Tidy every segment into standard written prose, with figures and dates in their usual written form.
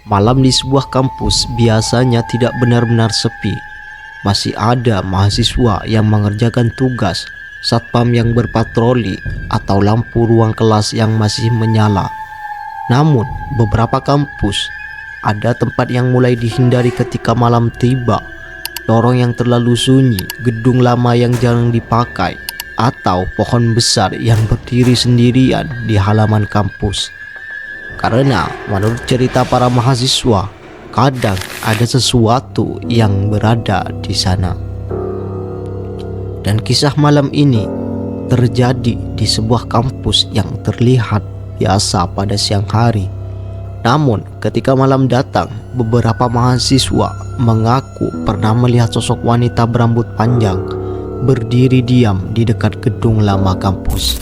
Malam di sebuah kampus biasanya tidak benar-benar sepi. Masih ada mahasiswa yang mengerjakan tugas, satpam yang berpatroli, atau lampu ruang kelas yang masih menyala. Namun, beberapa kampus ada tempat yang mulai dihindari ketika malam tiba. Lorong yang terlalu sunyi, gedung lama yang jarang dipakai, atau pohon besar yang berdiri sendirian di halaman kampus. Karena menurut cerita para mahasiswa, kadang ada sesuatu yang berada di sana. Dan kisah malam ini terjadi di sebuah kampus yang terlihat biasa pada siang hari. Namun ketika malam datang, beberapa mahasiswa mengaku pernah melihat sosok wanita berambut panjang berdiri diam di dekat gedung lama kampus.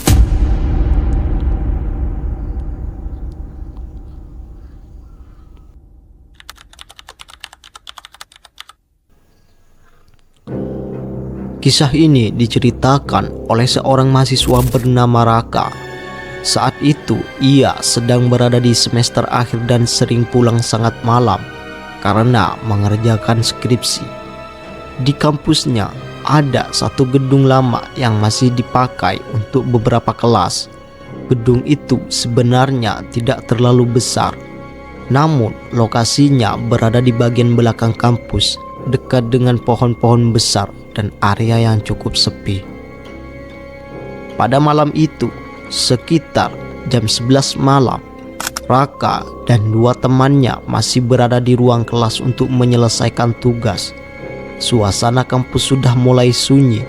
Kisah ini diceritakan oleh seorang mahasiswa bernama Raka. Saat itu ia sedang berada di semester akhir dan sering pulang sangat malam karena mengerjakan skripsi. Di kampusnya ada satu gedung lama yang masih dipakai untuk beberapa kelas. Gedung itu sebenarnya tidak terlalu besar, namun lokasinya berada di bagian belakang kampus, dekat dengan pohon-pohon besar dan area yang cukup sepi. Pada malam itu, sekitar jam 11 malam, Raka dan dua temannya masih berada di ruang kelas untuk menyelesaikan tugas. Suasana kampus sudah mulai sunyi,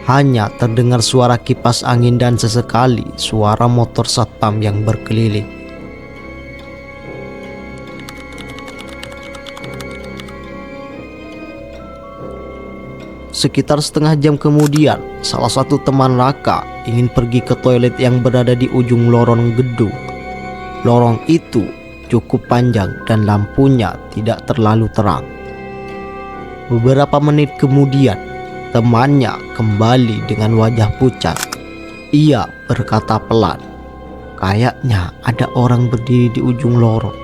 hanya terdengar suara kipas angin dan sesekali suara motor satpam yang berkeliling. Sekitar setengah jam kemudian, salah satu teman Raka ingin pergi ke toilet yang berada di ujung lorong gedung. Lorong itu cukup panjang dan lampunya tidak terlalu terang. Beberapa menit kemudian, temannya kembali dengan wajah pucat. Ia berkata pelan, "Kayaknya ada orang berdiri di ujung lorong."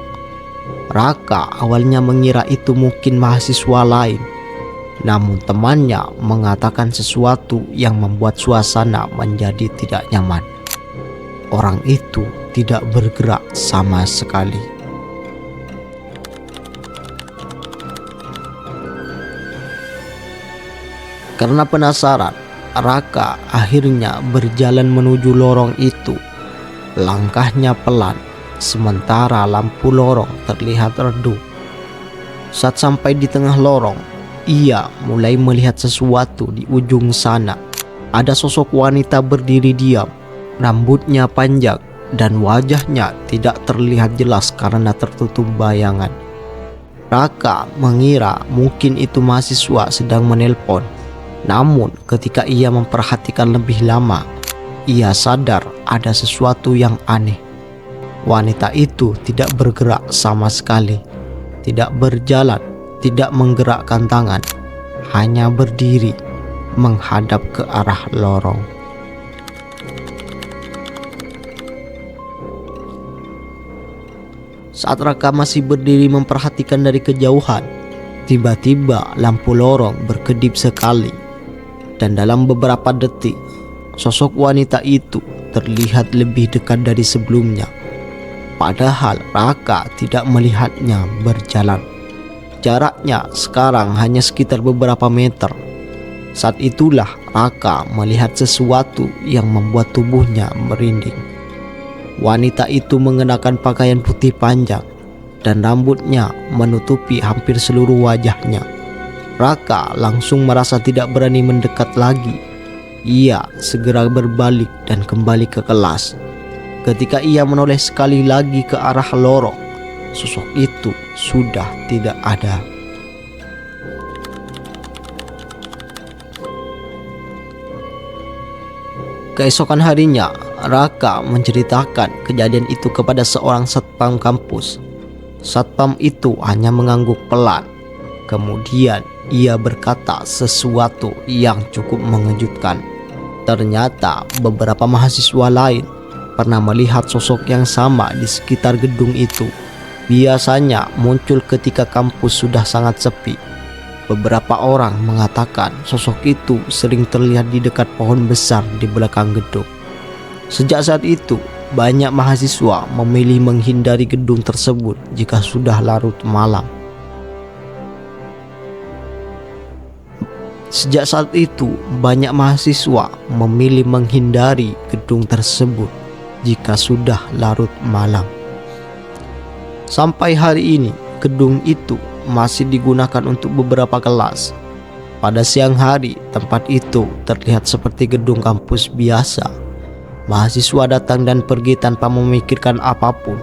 Raka awalnya mengira itu mungkin mahasiswa lain. Namun temannya mengatakan sesuatu yang membuat suasana menjadi tidak nyaman. Orang itu tidak bergerak sama sekali. Karena penasaran, Raka akhirnya berjalan menuju lorong itu. Langkahnya pelan, sementara lampu lorong terlihat redup. Saat sampai di tengah lorong, ia mulai melihat sesuatu di ujung sana. Ada sosok wanita berdiri diam, rambutnya panjang dan wajahnya tidak terlihat jelas karena tertutup bayangan. Raka mengira mungkin itu mahasiswa sedang menelpon. Namun ketika ia memperhatikan lebih lama, ia sadar ada sesuatu yang aneh. Wanita itu tidak bergerak sama sekali, tidak berjalan, tidak menggerakkan tangan, hanya berdiri menghadap ke arah lorong. Saat Raka masih berdiri memperhatikan dari kejauhan, tiba-tiba lampu lorong berkedip sekali, dan dalam beberapa detik sosok wanita itu terlihat lebih dekat dari sebelumnya. Padahal Raka tidak melihatnya berjalan. Jaraknya sekarang hanya sekitar beberapa meter. Saat itulah Raka melihat sesuatu yang membuat tubuhnya merinding. Wanita itu mengenakan pakaian putih panjang dan rambutnya menutupi hampir seluruh wajahnya. Raka langsung merasa tidak berani mendekat lagi. Ia segera berbalik dan kembali ke kelas. Ketika ia menoleh sekali lagi ke arah lorong, sosok itu sudah tidak ada. Keesokan harinya, Raka menceritakan kejadian itu kepada seorang satpam kampus. Satpam itu hanya mengangguk pelan. Kemudian ia berkata sesuatu yang cukup mengejutkan. Ternyata beberapa mahasiswa lain pernah melihat sosok yang sama di sekitar gedung itu. biasanya muncul ketika kampus sudah sangat sepi. Beberapa orang mengatakan sosok itu sering terlihat di dekat pohon besar di belakang gedung. Sejak saat itu, banyak mahasiswa memilih menghindari gedung tersebut jika sudah larut malam. Sejak saat itu, banyak mahasiswa memilih menghindari gedung tersebut jika sudah larut malam. Sampai hari ini, gedung itu masih digunakan untuk beberapa kelas. Pada siang hari, tempat itu terlihat seperti gedung kampus biasa. Mahasiswa datang dan pergi tanpa memikirkan apapun.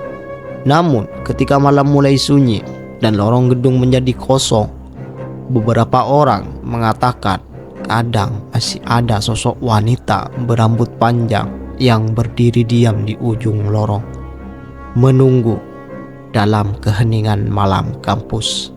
Namun, ketika malam mulai sunyi dan lorong gedung menjadi kosong, beberapa orang mengatakan kadang masih ada sosok wanita berambut panjang yang berdiri diam di ujung lorong, menunggu dalam keheningan malam kampus.